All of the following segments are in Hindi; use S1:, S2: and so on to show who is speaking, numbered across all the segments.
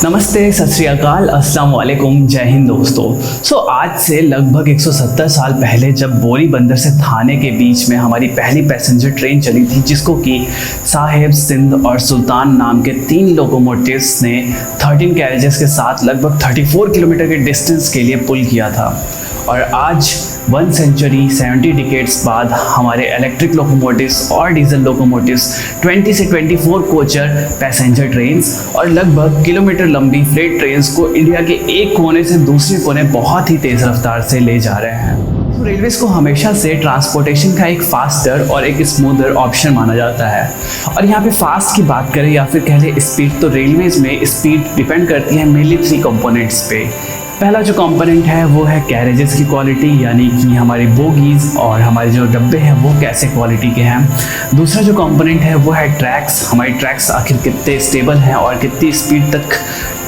S1: नमस्ते, सत श्री अकाल, अस्सलाम वालेकुम, जय हिंद दोस्तों। आज से लगभग 170 साल पहले जब बोरी बंदर से थाने के बीच में हमारी पहली पैसेंजर ट्रेन चली थी, जिसको कि साहेब, सिंध और सुल्तान नाम के 3 लोकोमोटिव्स ने 13 कैरेजेस के साथ लगभग 34 किलोमीटर के डिस्टेंस के लिए पुल किया था। और आज 1 सेंचुरी 70 डिकेड्स बाद हमारे इलेक्ट्रिक लोकोमोटिव्स और डीजल लोकोमोटिव्स 20 से 24 कोचर पैसेंजर ट्रेन्स और लगभग किलोमीटर लंबी फ्रेट ट्रेन्स को इंडिया के एक कोने से दूसरे कोने बहुत ही तेज़ रफ्तार से ले जा रहे हैं। रेलवेज़ को हमेशा से ट्रांसपोर्टेशन का एक फास्टर और एक स्मूदर ऑप्शन माना जाता है। और यहाँ पे फास्ट की बात करें या फिर कह लें स्पीड, तो रेलवेज़ में स्पीड डिपेंड करती है मेनली 3 कंपोनेंट्स पे। पहला जो कंपोनेंट है वो है कैरेजेस की क्वालिटी, यानी कि हमारी बोगीज़ और हमारे जो डब्बे हैं वो कैसे क्वालिटी के हैं। दूसरा जो कंपोनेंट है वो है ट्रैक्स, हमारी ट्रैक्स आखिर कितने स्टेबल हैं और कितनी स्पीड तक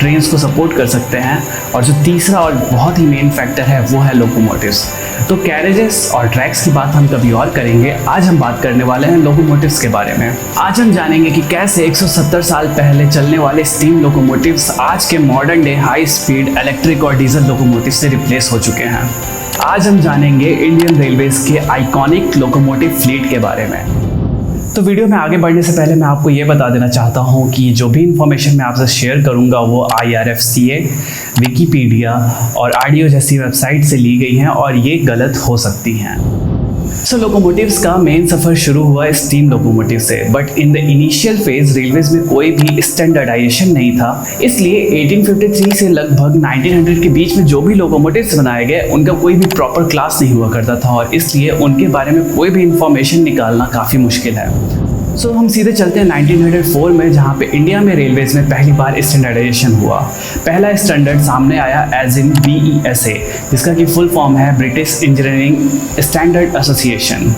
S1: ट्रेन्स को सपोर्ट कर सकते हैं। और जो तीसरा और बहुत ही मेन फैक्टर है वो है लोकोमोटिव्स। तो कैरेजेस और ट्रैक्स की बात हम कभी और करेंगे। आज हम बात करने वाले हैं लोकोमोटिव्स के बारे में। आज हम जानेंगे कि कैसे 170 साल पहले चलने वाले स्टीम लोकोमोटिव्स आज के modern day high speed electric और डीजल लोकोमोटिव से रिप्लेस हो चुके हैं। आज हम जानेंगे इंडियन रेलवेज के आइकॉनिक लोकोमोटिव फ्लीट के बारे में। तो वीडियो में आगे बढ़ने से पहले मैं आपको ये बता देना चाहता हूँ कि जो भी इंफॉर्मेशन मैं आपसे शेयर करूँगा वो IRFCA, विकीपीडिया और आडियो जैसी वेबसाइट से ली गई हैं और ये गलत हो सकती हैं। लोकोमोटिव्स का मेन सफ़र शुरू हुआ स्टीम लोकोमोटिव से, but in the initial phase railways में कोई भी स्टैंडर्डाइजेशन नहीं था। इसलिए 1853 से लगभग 1900 के बीच में जो भी लोकोमोटिव्स बनाए गए उनका कोई भी प्रॉपर क्लास नहीं हुआ करता था और इसलिए उनके बारे में कोई भी इंफॉर्मेशन निकालना काफ़ी मुश्किल है। हम सीधे चलते हैं 1904 में, जहाँ पे इंडिया में रेलवेज में पहली बार स्टैंडर्डाइजेशन हुआ। पहला स्टैंडर्ड सामने आया एज इन BESA, जिसका कि फुल फॉर्म है ब्रिटिश इंजीनियरिंग स्टैंडर्ड एसोसिएशन।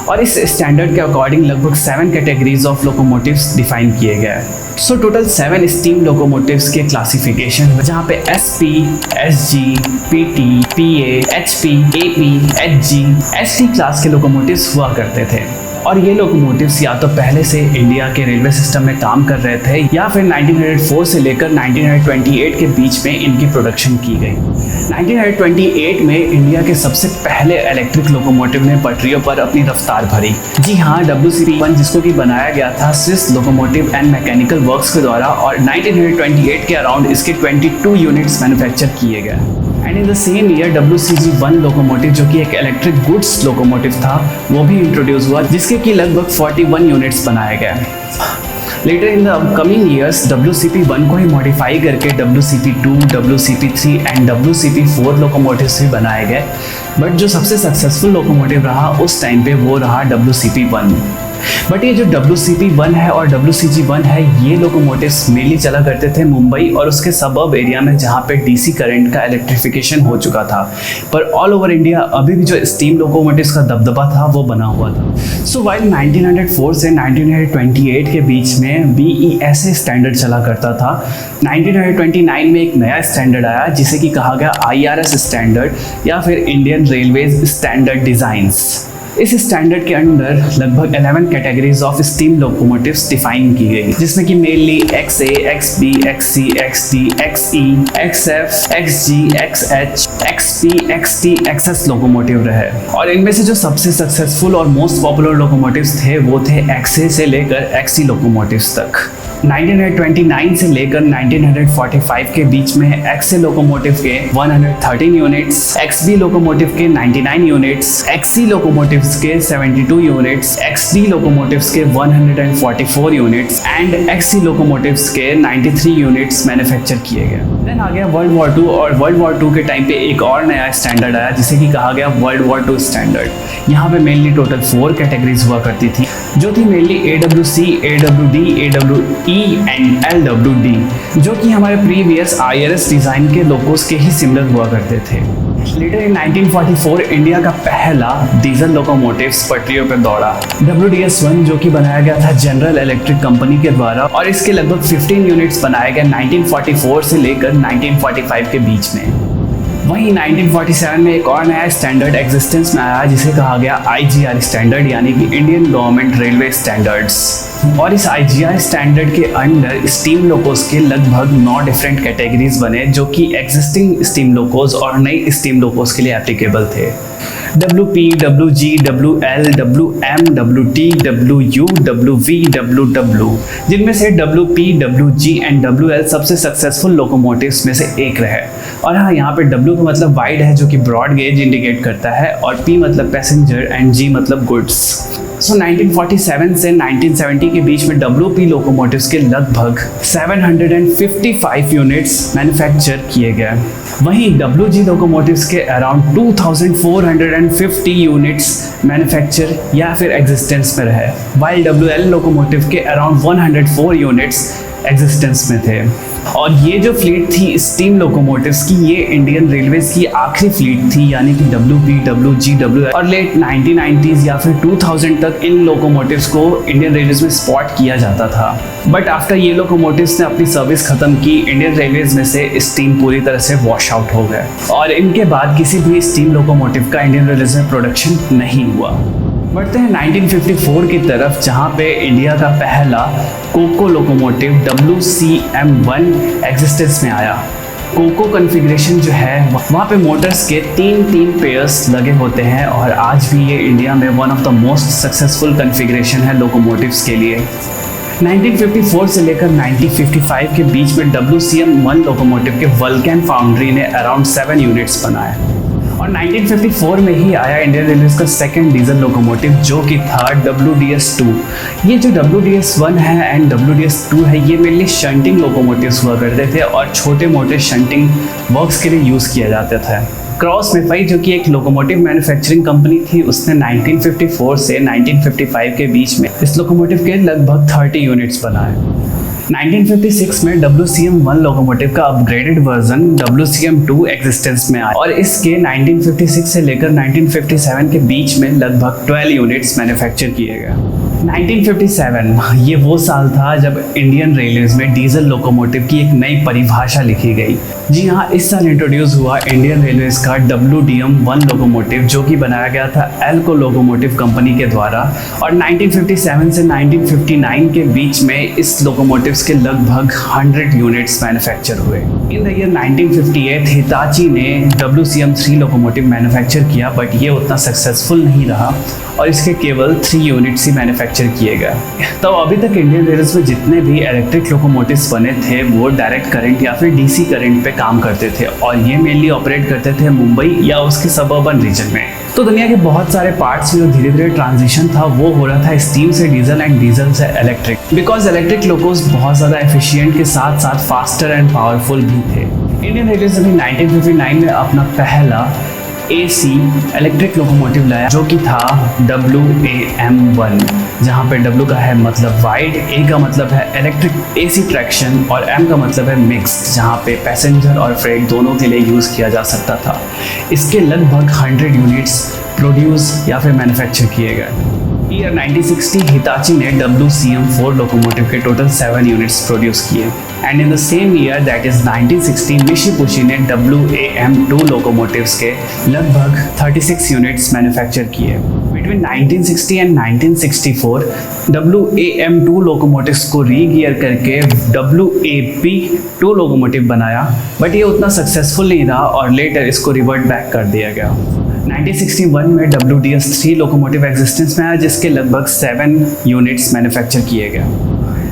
S1: और इस स्टैंडर्ड के अकॉर्डिंग लगभग 7 कैटेगरीज ऑफ लोकोमोटिव्स डिफाइन किए गए। टोटल 7 स्टीम लोकोमोटिव्स के क्लासिफिकेशन, जहाँ पे SP, SG, PT, PA, HP, AP, HG, ST class के लोकोमोटिव्स हुआ करते थे। और ये लोकोमोटिव्स या तो पहले से इंडिया के रेलवे सिस्टम में काम कर रहे थे या फिर 1904 से लेकर 1928 के बीच में इनकी प्रोडक्शन की गई। 1928 में इंडिया के सबसे पहले इलेक्ट्रिक लोकोमोटिव ने पटरियों पर अपनी रफ्तार भरी। जी हाँ, WCP-1, जिसको कि बनाया गया था Swiss locomotive and mechanical works के द्वारा, और 1928 के अराउंड इसके 22 यूनिट्स मैन्युफैक्चर किए गए। And in the same year WCG-1 locomotive, जो कि एक इलेक्ट्रिक गुड्स लोकोमोटिव था, वो भी इंट्रोड्यूस हुआ, जिसके कि लगभग 41 यूनिट्स बनाए गए। Later in the upcoming years WCP-1 को ही मॉडिफाई करके WCP-2, WCP-3 and WCP-4 locomotives भी बनाए गए। बट जो सबसे सक्सेसफुल लोकोमोटिव रहा उस टाइम पे वो रहा WCP-1। बट ये जो WCP-1 है और WCG-1 है, ये लोकोमोटिव्स मेनली चला करते थे मुंबई और उसके सबअर्ब एरिया में, जहाँ पे DC करंट का इलेक्ट्रिफिकेशन हो चुका था। पर ऑल ओवर इंडिया अभी भी जो स्टीम लोकोमोटिव्स का दबदबा था वो बना हुआ था। वाइल 1904 से 1928 के बीच में BESA स्टैंडर्ड चला करता था, 1929 में एक नया स्टैंडर्ड आया जिसे कि कहा गया IRS स्टैंडर्ड या फिर इंडियन रेलवेज स्टैंडर्ड डिज़ाइंस। इस स्टैंडर्ड के अंडर लगभग 11 categories of steam locomotives define की गई, जिसमें कि mainly XA, XB, XC, XD, XE, XF, XG, XH, XP, XT, XS locomotive रहे। और इनमें से जो सबसे सक्सेसफुल और मोस्ट पॉपुलर लोकोमोटिव्स थे वो थे XA से लेकर XC लोकोमोटिव्स तक। 1929 से लेकर 1945 के बीच में XA लोकोमोटिव के 113 यूनिट्स, XB लोकोमोटिव के 99 यूनिट्स, XC लोकोमोटिव्स के 72 यूनिट्स, XD लोकोमोटिव्स के 144 यूनिट्स एंड XC लोकोमोटिव्स के 93 यूनिट्स मैन्युफैक्चर किए गए। देन आ गया वर्ल्ड वॉर 2 और वर्ल्ड वॉर 2 के टाइम पे एक और नया स्टैंडर्ड आया जिसे कि कहा गया वर्ल्ड वॉर 2 स्टैंडर्ड। यहाँ पे मेनली टोटल 4 कैटेगरीज हुआ करती थी, जो थी mainly AWC, AWD, AWE and LWD, जो कि हमारे प्रीवियस IRS डिज़ाइन के लोकोस के ही सिमिलर हुआ करते थे। लेटर इन 1944 इंडिया का पहला डीजल लोकोमोटिव्स पटरियों पर दौड़ा, WDS-1, जो कि बनाया गया था जनरल इलेक्ट्रिक कंपनी के द्वारा, और इसके लगभग 15 यूनिट्स बनाए गए 1944 से लेकर 1945 के बीच में। वहीं 1947 में एक और नया स्टैंडर्ड एग्जिस्टेंस में आया जिसे कहा गया IGR स्टैंडर्ड, यानी कि इंडियन गवर्नमेंट रेलवे स्टैंडर्ड्स। और इस IGR स्टैंडर्ड के अंडर स्टीम लोकोस के लगभग 9 डिफरेंट कैटेगरीज बने जो कि एग्जिस्टिंग स्टीम लोकोस और नई स्टीम लोकोस के लिए एप्लीकेबल थे। WP, WG, WL, WM, WT, WU, WV, WW, जिनमें से WP, WG एंड WL सबसे सक्सेसफुल लोकोमोटिव्स में से एक रहे। और हाँ, यहाँ पे W का मतलब वाइड है जो कि ब्रॉड गेज इंडिकेट करता है, और P मतलब पैसेंजर एंड G मतलब गुड्स। सो 1947 से 1970 के बीच में WP लोकोमोटिव्स के लगभग 755 यूनिट्स मैन्युफैक्चर किए गए। वहीं WG लोकोमोटिव्स के अराउंड 2450 यूनिट्स मैन्युफैक्चर या फिर एग्जिस्टेंस में रहे, वाइल WL लोकोमोटिव के अराउंड 104 यूनिट्स एग्जिस्टेंस में थे। और ये जो फ्लीट थी स्टीम लोकोमोटिव्स की, ये इंडियन रेलवेज की आखिरी फ्लीट थी, यानी कि WP, WG, WL। और लेट 1990s या फिर 2000 तक इन लोकोमोटिव्स को इंडियन रेलवेज में स्पॉट किया जाता था। बट आफ्टर ये लोकोमोटिव्स ने अपनी सर्विस खत्म की, इंडियन रेलवेज में से स्टीम पूरी तरह से वॉश आउट हो गए और इनके बाद किसी भी स्टीम लोकोमोटिव का इंडियन रेलवेज में प्रोडक्शन नहीं हुआ। बढ़ते हैं 1954 की तरफ, जहां पे इंडिया का पहला कोको लोकोमोटिव WCM1 एग्जिस्टेंस में आया। कोको कॉन्फ़िगरेशन जो है वहाँ पे मोटर्स के तीन पेयर्स लगे होते हैं और आज भी ये इंडिया में one of the most successful configuration है लोकोमोटिव्स के लिए। 1954 से लेकर 1955 के बीच में WCM1 लोकोमोटिव के वल्कैन फाउंड्री ने अराउंड 7 यूनिट्स बनाए। और 1954 में ही आया इंडियन रेलवेज का सेकंड डीजल लोकोमोटिव जो कि था WDS2। ये जो WDS1 है एंड WDS2 है, ये मेनली शंटिंग लोकोमोटिव्स हुआ करते थे और छोटे मोटे शंटिंग वर्क्स के लिए यूज़ किया जाता था। क्रॉस मेफाई जो कि एक लोकोमोटिव मैन्युफैक्चरिंग कंपनी थी, उसने 1954 से 1955 के बीच में इस लोकोमोटिव के लगभग 30 यूनिट्स बनाए। 1956 में WCM1 लोकोमोटिव का अपग्रेडेड वर्जन WCM2 एग्जिस्टेंस में आया और इसके 1956 से लेकर 1957 के बीच में लगभग 12 यूनिट्स मैन्युफैक्चर किए गए। 1957 ये वो साल था जब इंडियन रेलवेज में डीजल लोकोमोटिव की एक नई परिभाषा लिखी गई। जी हाँ, इस साल इंट्रोड्यूस हुआ इंडियन रेलवेज का WDM1 लोकोमोटिव जो कि बनाया गया था एल्को लोकोमोटिव कंपनी के द्वारा। और 1957 से 1959 के बीच में इस लोकोमोटिव्स के लगभग 100 यूनिट्स मैन्युफैक्चर हुए। इन द ईयर 1958 हिताची ने WCM3 लोकोमोटिव मैन्युफैक्चर किया, बट ये उतना सक्सेसफुल नहीं रहा और इसके केवल 3 यूनिट्स ही मैन्युफैक्चर किए गए। तो अभी तक इंडियन रेलवेज में जितने भी इलेक्ट्रिक लोकोमोटिव्स बने थे वो डायरेक्ट करंट या फिर DC करंट पे काम करते थे और ये मेनली ऑपरेट करते थे मुंबई या उसके सबअर्बन रीजन में। तो दुनिया के बहुत सारे पार्ट्स में जो धीरे धीरे ट्रांजिशन था वो हो रहा था स्टीम से डीजल एंड डीजल से इलेक्ट्रिक, बिकॉज इलेक्ट्रिक लोकोस बहुत ज़्यादा एफिशिएंट के साथ साथ फास्टर एंड पावरफुल भी थे। इंडियन रेलवेज ने 1959 में अपना पहला AC इलेक्ट्रिक लोकोमोटिव लाया जो कि था WAM1, जहाँ पे W का है मतलब वाइड, A का मतलब है इलेक्ट्रिक AC ट्रैक्शन और M का मतलब है मिक्स्ड, जहाँ पे पैसेंजर और फ्रेट दोनों के लिए यूज़ किया जा सकता था। इसके लगभग 100 यूनिट्स प्रोड्यूस या फिर मैन्युफैक्चर किए गए। ईयर 1960 हिताची ने WCM4 लोकोमोटिव के टोटल 7 यूनिट्स प्रोड्यूस किए and in the same year that is 1960 मिशिपुशी ने WAM2 लोकोमोटिव्स के लगभग 36 यूनिट्स मैन्युफैक्चर किए। बिटवीन 1960 एंड 1964 WAM2 लोकोमोटिव्स को रीगियर करके WAP2 लोकोमोटिव बनाया, बट ये उतना सक्सेसफुल नहीं रहा और लेटर इसको रिवर्ट बैक कर दिया गया। 1961 में WDS3 लोकोमोटिव एग्जिस्टेंस में आया जिसके लगभग 7 यूनिट्स मैन्युफैक्चर किए गए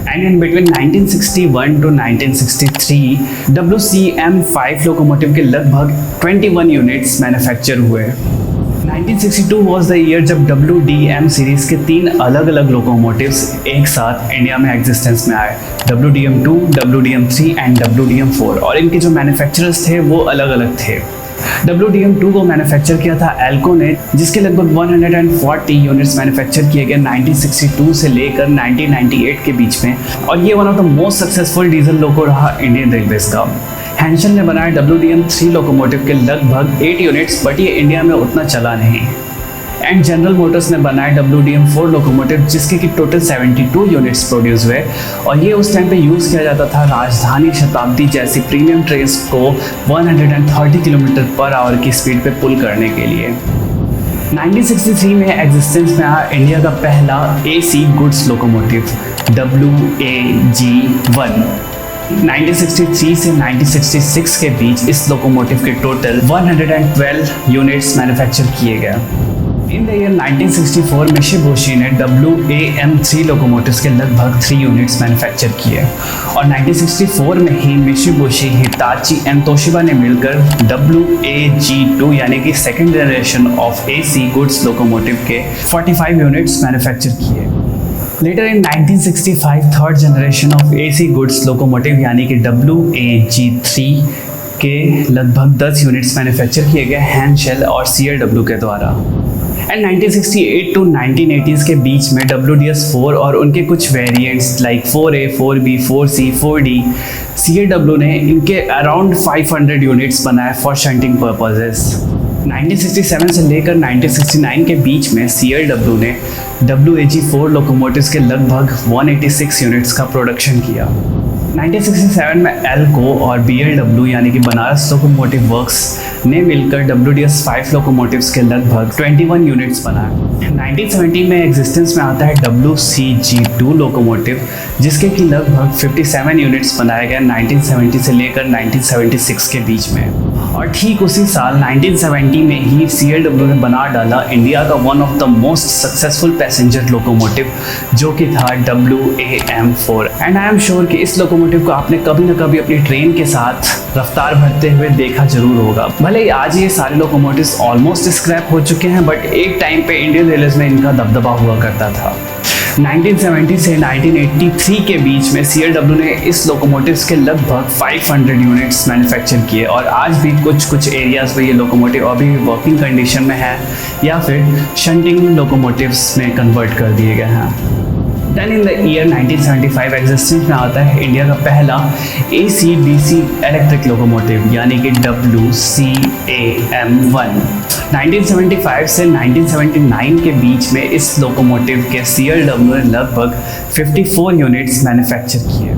S1: and in between 1961 to 1963 WCM5 locomotive के लगभग 21 यूनिट्स मैन्युफैक्चर हुए। 1962 वाज द ईयर जब WDM सीरीज के 3 अलग अलग लोकोमोटिव्स एक साथ इंडिया में एग्जिस्टेंस में आए, WDM2, WDM3 एंड WDM4, और इनके जो मैन्युफैक्चरर्स थे वो अलग अलग थे। WDM2 को मैन्युफैक्चर किया था एल्को ने, जिसके लगभग 140 यूनिट्स मैन्युफैक्चर किए गए 1962 से लेकर 1998 के बीच में, और ये one of the most successful diesel लोको रहा इंडियन रेलवेज का। हैंशल ने बनाया WDM3 लोकोमोटिव के लगभग 8 यूनिट्स, बट ये इंडिया में उतना चला नहीं। एंड जनरल मोटर्स ने बनाया WDM-4 लोकोमोटिव जिसके कि टोटल 72 यूनिट्स प्रोड्यूस हुए और ये उस टाइम पे यूज़ किया जाता था राजधानी शताब्दी जैसी प्रीमियम ट्रेन्स को 130 किलोमीटर पर आवर की स्पीड पे पुल करने के लिए। 1963 में एग्जिस्टेंस में आया इंडिया का पहला AC गुड्स लोकोमोटिव WAG-1। 1963 से 1966 के बीच इस लोकोमोटिव के टोटल 112 यूनिट्स मैन्युफैक्चर किए गए। इन द ईयर 1964 मित्सुबिशी ने WAM-3 लोकोमोटिव्स के लगभग 3 यूनिट्स मैन्युफैक्चर किए और 1964 में ही मित्सुबिशी, हिताची एंड तोशिबा ने मिलकर WAG-2 यानी कि second generation of AC goods locomotive के 45 यूनिट्स मैन्युफैक्चर किए। Later in 1965 third generation of AC goods locomotive यानी कि WAG-3 के लगभग 10 यूनिट्स मैन्युफैक्चर किए गए हैंडशेल और CLW के द्वारा। एंड 1968 टू 1980s के बीच में WDS-4 और उनके कुछ variants like 4A, 4B, 4C, 4D, CLW ने इनके अराउंड 500 यूनिट्स बनाए फॉर शंटिंग पर्पसेस। 1967 से लेकर 1969 के बीच में CLW ने WAG-4 लोकोमोटिव्स के लगभग 186 यूनिट्स का प्रोडक्शन किया। 1967 में एल्को और BLW यानी कि बनारस लोकोमोटिव वर्क्स ने मिलकर WDS-5 लोकोमोटिव्स के लगभग 21 यूनिट्स बनाए। 1970 में एग्जिस्टेंस में आता है WCG-2 लोकोमोटिव जिसके कि लगभग 57 यूनिट्स बनाए गए 1970 से लेकर 1976 के बीच में। और ठीक उसी साल 1970 में ही CLW ने बना डाला इंडिया का one of the most successful passenger locomotive जो कि था WAM-4। And I am sure कि इस लोकोमोटिव को आपने कभी ना कभी अपनी ट्रेन के साथ रफ्तार भरते हुए देखा जरूर होगा। भले ही आज ये सारे लोकोमोटिव्स ऑलमोस्ट स्क्रैप हो चुके हैं बट एक टाइम पे इंडियन रेलवेज में इनका दबदबा हुआ करता था। 1970 से 1983 के बीच में CLW ने इस लोकोमोटिव्स के लगभग 500 यूनिट्स मैन्युफैक्चर किए और आज भी कुछ एरियाज में ये लोकोमोटिव अभी वर्किंग कंडीशन में है या फिर शंटिंग लोकोमोटिव्स में कन्वर्ट कर दिए गए हैं। Then in the year 1975 existence में आता है इंडिया का पहला AC/DC इलेक्ट्रिक लोकोमोटिव यानी कि WCAM-1। 1975 से 1979 के बीच में इस लोकोमोटिव के CLW ने लगभग 54 यूनिट्स मैन्युफैक्चर किए।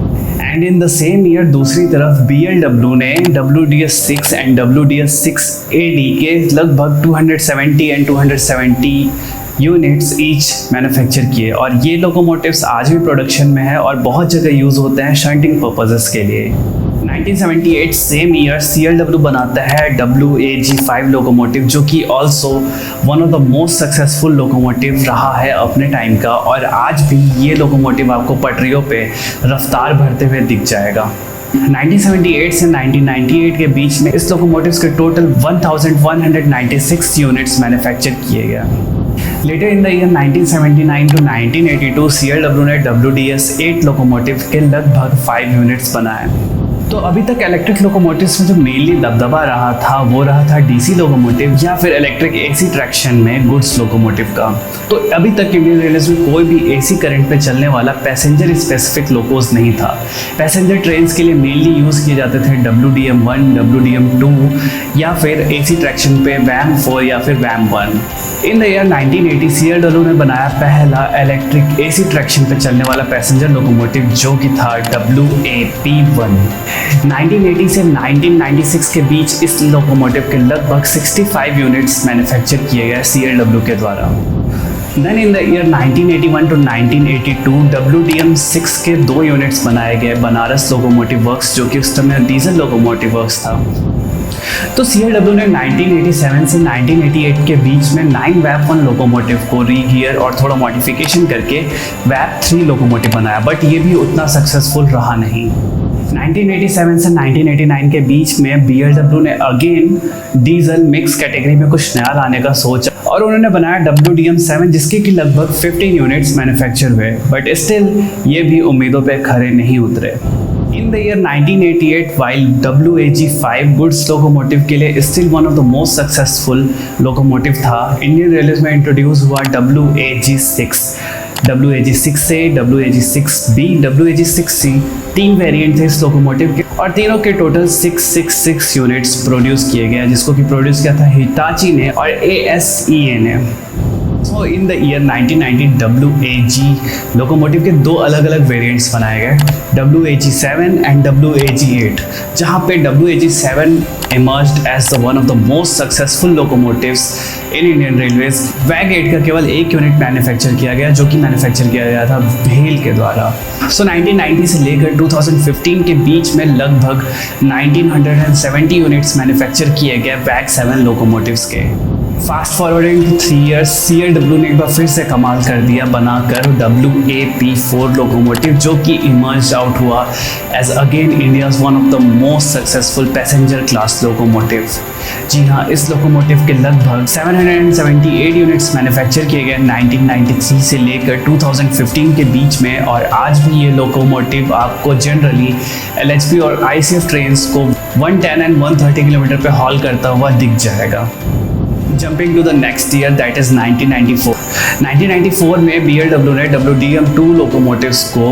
S1: And in the same year दूसरी तरफ BLW ने WDS-6 एंड WDS-6AD के लगभग 270 एंड 270 यूनिट्स ईच मैन्युफैक्चर किए और ये लोकोमोटिव्स आज भी प्रोडक्शन में है और बहुत जगह यूज़ होते हैं शंटिंग पर्पसेस के लिए। 1978 सेम ईयर CLW बनाता है WAG-5 लोकोमोटिव जो कि also one of the most successful locomotive रहा है अपने टाइम का और आज भी ये लोकोमोटिव आपको पटरियों पे रफ्तार भरते हुए दिख जाएगा। 1978 से 1998 के बीच में इस लोकोमोटिव्स के टोटल 1196 यूनिट्स मैन्युफैक्चर किए गए। Later in the year 1979 to 1982 CLW ने WDS-8 लोकोमोटिव के लगभग 5 यूनिट्स बनाए। तो अभी तक इलेक्ट्रिक लोकोमोटिव्स में जो मेनली दबदबा रहा था वो रहा था DC लोकोमोटिव या फिर इलेक्ट्रिक AC ट्रैक्शन में गुड्स लोकोमोटिव का। तो अभी तक इंडियन रेलवेज में कोई भी AC करंट पे चलने वाला पैसेंजर स्पेसिफिक लोकोज नहीं था। पैसेंजर ट्रेन्स के लिए मेनली यूज़ किए जाते थे WDM-1, WDM-2 या फिर AC ट्रैक्शन पे WAM-4 या फिर WAM-1। In the year 1980 CLW ने बनाया पहला इलेक्ट्रिक AC ट्रैक्शन पे चलने वाला पैसेंजर लोकोमोटिव जो कि था WAP-1। 1980 से 1996 के बीच इस लोकोमोटिव के लगभग 65 यूनिट्स मैन्युफैक्चर किए गए CLW के द्वारा। Then in the year 1981 to 1982 WDM-6 के 2 यूनिट्स बनाए गए बनारस लोकोमोटिव वर्क्स जो कि उस समय डीजल लोकोमोटिव वर्क्स था। तो CLW ने 1987 से 1988 के बीच में 9 WAP-1 लोकोमोटिव को रीगियर और थोड़ा मॉडिफिकेशन करके WAP-3 लोकोमोटिव बनाया बट ये भी उतना सक्सेसफुल रहा नहीं। 1987 से 1989 के बीच में BLW ने अगेन डीजल मिक्स कैटेगरी में कुछ नया लाने का सोचा और उन्होंने बनाया WDM-7 जिसके कि लगभग 15 यूनिट्स मैन्युफैक्चर हुए बट स्टिल ये भी उम्मीदों पे खरे नहीं उतरे। In the year 1988, while WAG-5 goods locomotive के लिए still one of the most successful locomotive था, इंडियन रेलवेज में इंट्रोड्यूस हुआ WAG-6, WAG-6A, WAG-6B, WAG-6C। 3 variant थे इस लोकोमोटिव के और तीनों के टोटल 666 यूनिट्स प्रोड्यूस किए गए जिसको कि प्रोड्यूस किया था हिताची ने और ASEA ने। So in the year 1990 WAG locomotive के दो अलग अलग वेरिएंट्स बनाए गए, WAG7 एंड WAG8, जहाँ पे WAG7 emerged as the one of the most successful locomotives in Indian Railways। WAG 8 का केवल एक यूनिट मैन्युफैक्चर किया गया, जो कि मैन्युफैक्चर किया गया था भेल के द्वारा। सो 1990 से लेकर 2015 के बीच में लगभग 1970 यूनिट्स मैन्युफैक्चर किए गए WAG 7 लोकोमोटिव्स के। Fast forwarding to 3 years, CLW ने एक बार फिर से कमाल कर दिया बनाकर WAP4 लोकोमोटिव, जो कि इमर्ज आउट हुआ as again India's one of the most successful passenger class locomotive. जी हाँ, इस लोकोमोटिव के लगभग 778 यूनिट्स मैन्युफैक्चर किए गए 1993 से लेकर 2015 के बीच में, और आज भी ये लोकोमोटिव आपको जनरली LHP और ICF ट्रेन्स को 110 एंड 130 किलोमीटर पे हॉल करता हुआ दिख जाएगा। Jumping to the next year, that is 1994। 1994 में BLW ने WDM2 लोकोमोटिव्स को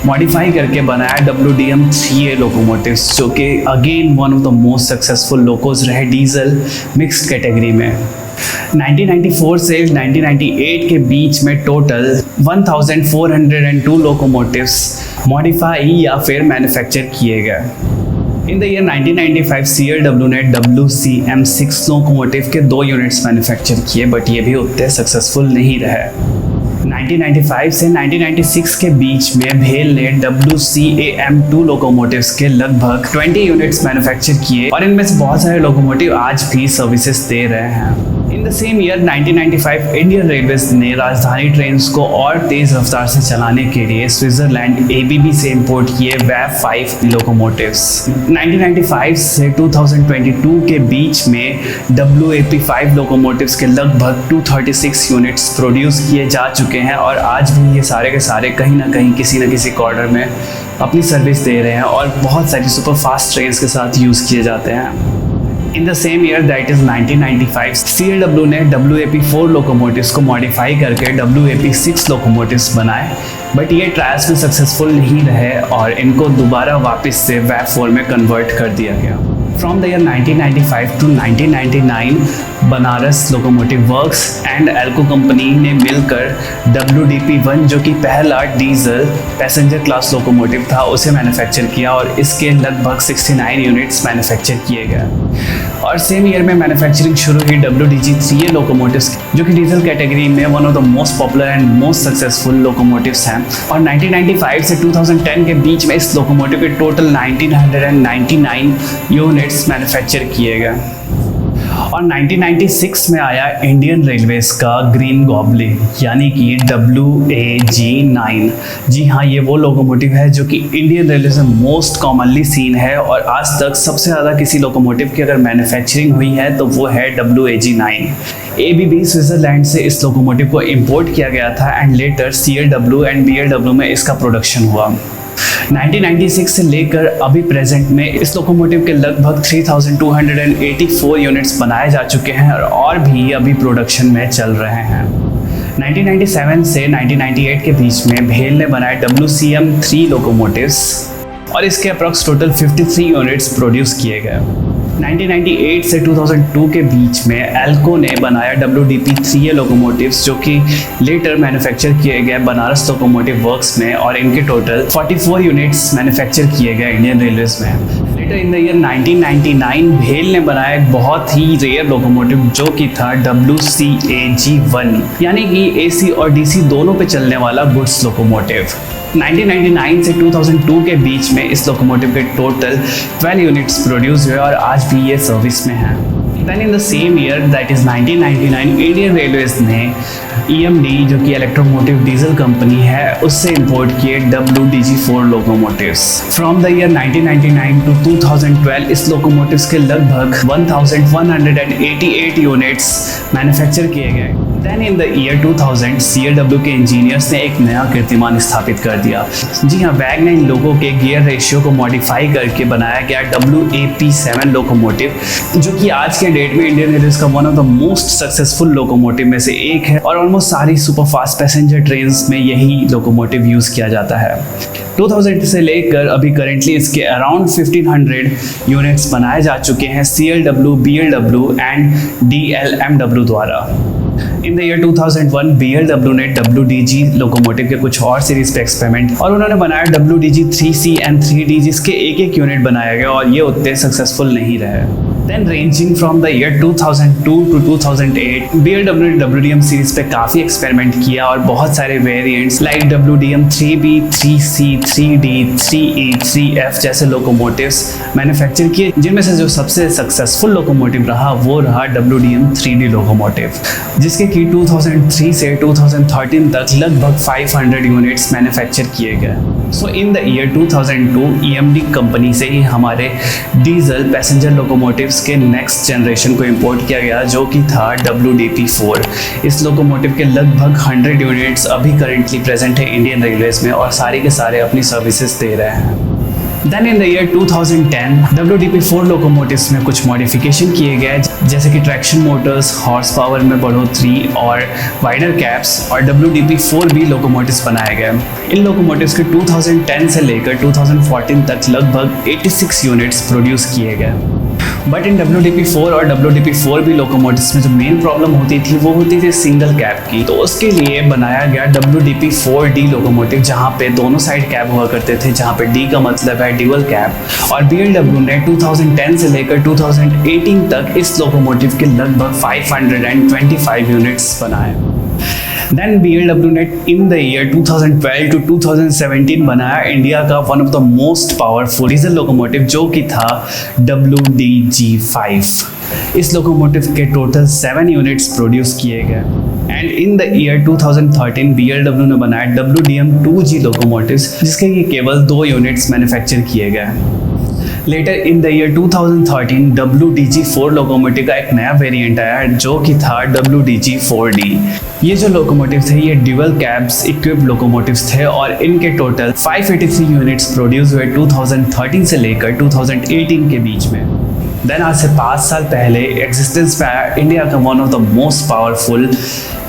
S1: मॉडिफाई करके बनाया WDM3A लोकोमोटिव्स, जो कि again one of the most successful locos रहे डीजल मिक्स्ड कैटेगरी में। 1994 से 1998 के बीच में टोटल 1402 लोकोमोटिव्स मॉडिफाई या फिर मैन्युफैक्चर किए गए। इन द ईयर 1995 CLW ने WCM6 लोकोमोटिव के 2 यूनिट्स मैन्युफैक्चर किए, बट ये भी उतने सक्सेसफुल नहीं रहे। 1995 से 1996 के बीच में भेल ने WCAM2 लोकोमोटिव्स के लगभग 20 यूनिट्स मैन्युफैक्चर किए, और इनमें से बहुत सारे लोकोमोटिव आज भी सर्विसेज दे रहे हैं। In the same year 1995 Indian railways ने राजधानी ट्रेन्स को और तेज रफ्तार से चलाने के लिए स्विट्जरलैंड ABB से इंपोर्ट किए WAP5 लोकोमोटिव्स। 1995 से 2022 के बीच में WAP5 लोकोमोटिव्स के लगभग 236 यूनिट्स प्रोड्यूस किए जा चुके हैं, और आज भी ये सारे के सारे कहीं ना कहीं किसी न किसी कॉर्नर में अपनी सर्विस दे रहे हैं और बहुत सारी सुपर फास्ट ट्रेन्स के साथ यूज़ किए जाते हैं। In the same year, that is 1995, CLW ने WAP4 लोकोमोटिव्स को मॉडिफाई करके WAP6 लोकोमोटिव्स बनाए, बट ये ट्रायल्स में सक्सेसफुल नहीं रहे और इनको दोबारा वापस से WAP4 में कन्वर्ट कर दिया गया। From the year 1995 to 1999 Banaras locomotive works and Alco company ने मिलकर WDP1, जो कि पहला डीजल पैसेंजर क्लास लोकोमोटिव था, उसे मैन्युफैक्चर किया, और इसके लगभग 69 यूनिट्स मैन्युफैक्चर किए गए। और सेम ईयर में मैन्युफैक्चरिंग शुरू हुई WDG3A लोकोमोटिव्स, जो कि डीजल कैटेगरी में one of the most popular and most successful locomotives हैं। और 1995 से 2010 के बीच में इस लोकोमोटिव के टोटल 1999 यूनिट्स मैन्युफैक्चर किए गए। और 1996 में आया इंडियन रेलवेज का ग्रीन गॉबलिन, यानी कि WAG9। जी हाँ, ये वो लोकोमोटिव है जो कि इंडियन रेलवे में मोस्ट कॉमनली सीन है, और आज तक सबसे ज़्यादा किसी लोकोमोटिव की अगर मैन्युफैक्चरिंग हुई है तो वो है WAG9। ABB स्विट्जरलैंड से इस लोकोमोटिव को इंपोर्ट किया गया था, and later CLW and BLW में इसका प्रोडक्शन हुआ। 1996 से लेकर अभी प्रेजेंट में इस लोकोमोटिव के लगभग 3284 यूनिट्स बनाए जा चुके हैं, और भी अभी प्रोडक्शन में चल रहे हैं। 1997 से 1998 के बीच में भेल ने बनाए WCM3 लोकोमोटिव्स, और इसके अप्रॉक्स टोटल 53 यूनिट्स प्रोड्यूस किए गए। 1998 से 2002 के बीच में एल्को ने बनाया WDP3A लोकोमोटिव्स, जो कि लेटर मैन्युफैक्चर किए गए बनारस लोकोमोटिव वर्क्स में, और इनके टोटल 44 यूनिट्स मैन्युफैक्चर किए गए इंडियन रेलवेज में। लेटर इन द ईयर 1999 भेल ने बनाया एक बहुत ही रेयर लोकोमोटिव, जो कि था WCAG1, यानी कि AC और DC दोनों पे चलने वाला गुड्स लोकोमोटिव। 1999 से 2002 के बीच में इस लोकोमोटिव के टोटल 12 यूनिट्स प्रोड्यूस हुए, और आज भी ये सर्विस में हैं। Then in the same year, that is 1999, Indian railways ने EMD, जो कि इलेक्ट्रोमोटिव डीजल कंपनी है, उससे इंपोर्ट किए WDG4 locomotives. From the year 1999 to 2012 इस लोकोमोटिव्स के लगभग 1188 यूनिट्स मैन्युफैक्चर किए गए। Then in the year 2000 CLW के इंजीनियर्स ने एक नया कीर्तिमान स्थापित कर दिया। जी हाँ, WAG ने इन लोगों के गियर रेशियो को मॉडिफाई करके बनाया गया WAP7 लोकोमोटिव, जो कि आज के डेट में इंडियन रेलवेज का one of the most successful locomotive में से एक है, और ऑलमोस्ट सारी सुपर फास्ट पैसेंजर ट्रेन्स में यही लोकोमोटिव यूज़ किया जाता है। 2000 से लेकर अभी करेंटली इसके अराउंड 1500 यूनिट्स बनाए जा चुके हैं CLW, BLW एंड DLMW द्वारा। इन द ईयर 2001 BMW ने WDG लोकोमोटिव के कुछ और सीरीज पे एक्सपेरिमेंट और उन्होंने बनाया WDG 3C एंड 3D, जिसके एक यूनिट बनाया गया और ये उतने सक्सेसफुल नहीं रहे। Then ranging from the year 2002 to 2008 BMW ने WDM सीरीज पे काफ़ी एक्सपेरिमेंट किया और बहुत सारे variants like WDM 3B, 3C, 3D, 3E, 3F जैसे लोकोमोटिव्स मैन्युफैक्चर किए, जिनमें से जो सबसे सक्सेसफुल लोकोमोटिव रहा वो रहा WDM 3D लोकोमोटिव, जिसके कि 2003 से 2013 तक लगभग 500 यूनिट्स मैन्युफैक्चर किए गए। So in the year 2002 EMD company से ही हमारे डीजल पैसेंजर लोकोमोटिव्स के नेक्स्ट जनरेशन को इंपोर्ट किया गया, जो कि था WDP4। इस लोकोमोटिव के लगभग 100 यूनिट्स अभी करेंटली प्रेजेंट है इंडियन रेलवेज में और सारे के सारे अपनी सर्विसेज दे रहे हैं। Then in the year 2010 WDP4 locomotives में कुछ मॉडिफिकेशन किए गए, जैसे कि ट्रैक्शन मोटर्स, हॉर्स पावर में बढ़ोतरी और वाइडर कैप्स, और WDP4B लोकोमोटिव्स बनाए गए। इन लोकोमोटिव्स के 2010 से लेकर 2014 तक लगभग 86 यूनिट्स प्रोड्यूस किए गए। बट इन WDP4 और WDP4B लोकोमोटिव्स में जो मेन प्रॉब्लम होती थी वो होती थी सिंगल कैब की, तो उसके लिए बनाया गया WDP4D लोकोमोटिव, जहाँ पे दोनों साइड कैब हुआ करते थे, जहाँ पे D का मतलब है ड्यूअल कैब। और BMW ने 2010 से लेकर 2018 तक इस लोकोमोटिव के लगभग 525 यूनिट्स बनाए। Then BMW ने in the year 2012 to 2017 बनाया इंडिया का one of the most powerful diesel locomotive, जो कि था WDG5। इस लोकोमोटिव के टोटल 7 यूनिट्स प्रोड्यूस किए गए। And in the year 2013 BMW ने बनाया WDM2G लोकोमोटिव्स, जिसके कि केवल 2 यूनिट्स मैन्युफैक्चर किए गए। Later in the year 2013 WDG4 locomotive का एक नया वेरिएंट आया, जो कि था WDG4D। ये जो लोकोमोटिव थे ये ड्यूअल कैब्स इक्विप्ड लोकोमोटिव्स थे और इनके टोटल 583 यूनिट्स प्रोड्यूस हुए 2013 से लेकर 2018 के बीच में। देन आज से 5 साल पहले एग्जिस्टेंस में आया इंडिया का one of the most powerful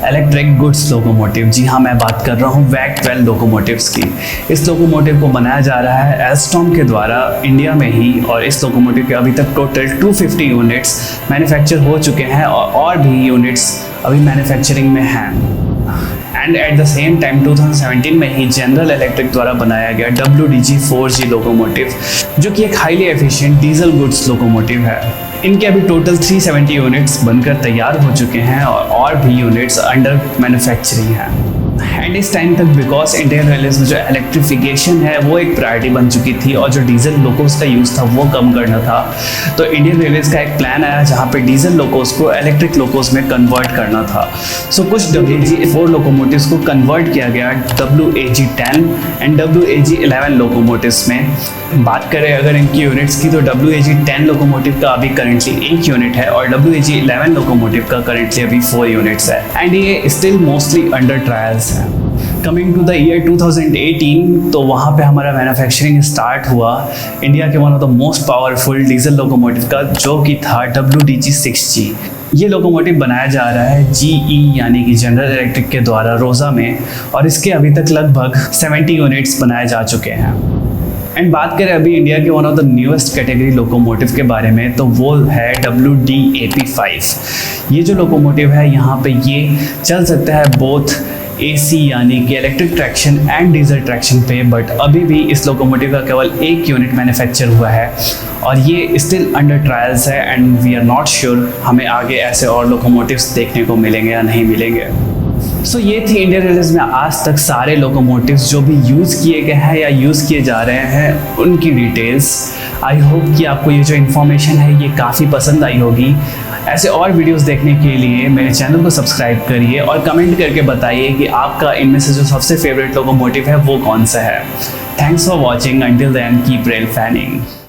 S1: electric goods locomotive. जी हाँ, मैं बात कर रहा हूँ वैक 12 लोकोमोटिव्स की। इस लोकोमोटिव को बनाया जा रहा है एल्स्टॉम के द्वारा इंडिया में ही, और इस लोकोमोटिव के अभी तक टोटल 250 यूनिट्स मैन्युफैक्चर हो चुके हैं और भी यूनिट्स अभी मैन्युफैक्चरिंग में हैं। And at the same time 2017 में ही जनरल इलेक्ट्रिक द्वारा बनाया गया WDG4G लोकोमोटिव, जो कि एक highly efficient diesel goods locomotive है। इनके अभी टोटल 370 यूनिट्स बनकर तैयार हो चुके हैं और भी यूनिट्स अंडर मैन्युफैक्चरिंग हैं। एंड इस टाइम तक बिकॉज इंडियन रेलवेज में जो इलेक्ट्रिफिकेशन है वो एक प्रायोरिटी बन चुकी थी और जो डीजल लोकोस का यूज़ था वो कम करना था, तो इंडियन रेलवेज का एक प्लान आया जहाँ पे डीजल लोकोस को इलेक्ट्रिक लोकोस में कन्वर्ट करना था। सो कुछ WDG4 लोकोमोटिव्स को कन्वर्ट किया गया WAG10 एंड WAG11 लोकोमोटिव्स में। बात करें अगर इनकी यूनिट्स की, तो WAG10 लोकोमोटिव का अभी करेंटली 1 यूनिट है और WAG11 लोकोमोटिव का करेंटली अभी 4 यूनिट्स है एंड ये स्टिल मोस्टली अंडर ट्रायल्स है। कमिंग टू द ईयर 2018, तो वहाँ पे हमारा मैन्युफैक्चरिंग स्टार्ट हुआ इंडिया के one of the most powerful diesel locomotive का, जो कि था WDG6G। ये लोकोमोटिव बनाया जा रहा है GE यानी कि जनरल इलेक्ट्रिक के द्वारा रोज़ा में, और इसके अभी तक लगभग 70 यूनिट्स बनाए जा चुके हैं। एंड बात करें अभी इंडिया के one of the newest category locomotive के बारे में, तो वो है WDAP5। ये जो लोकोमोटिव है यहाँ पे ये चल सकता है बोथ AC यानी कि electric traction and diesel traction पे, बट अभी भी इस लोकोमोटिव का केवल 1 यूनिट मैन्युफैक्चर हुआ है और ये स्टिल अंडर ट्रायल्स है and we are not sure हमें आगे ऐसे और लोकोमोटिव्स देखने को मिलेंगे या नहीं मिलेंगे। सो ये थी इंडियन रेलवेज में आज तक सारे लोकोमोटिव्स जो भी यूज़ किए गए हैं या यूज़ किए जा रहे हैं उनकी डिटेल्स। आई होप कि आपको ये जो इन्फॉर्मेशन है ये काफ़ी पसंद आई होगी। ऐसे और वीडियोस देखने के लिए मेरे चैनल को सब्सक्राइब करिए और कमेंट करके बताइए कि आपका इनमें से जो सबसे फेवरेट लोकोमोटिव है वो कौन सा है। Thanks for watching, until then keep rail fanning.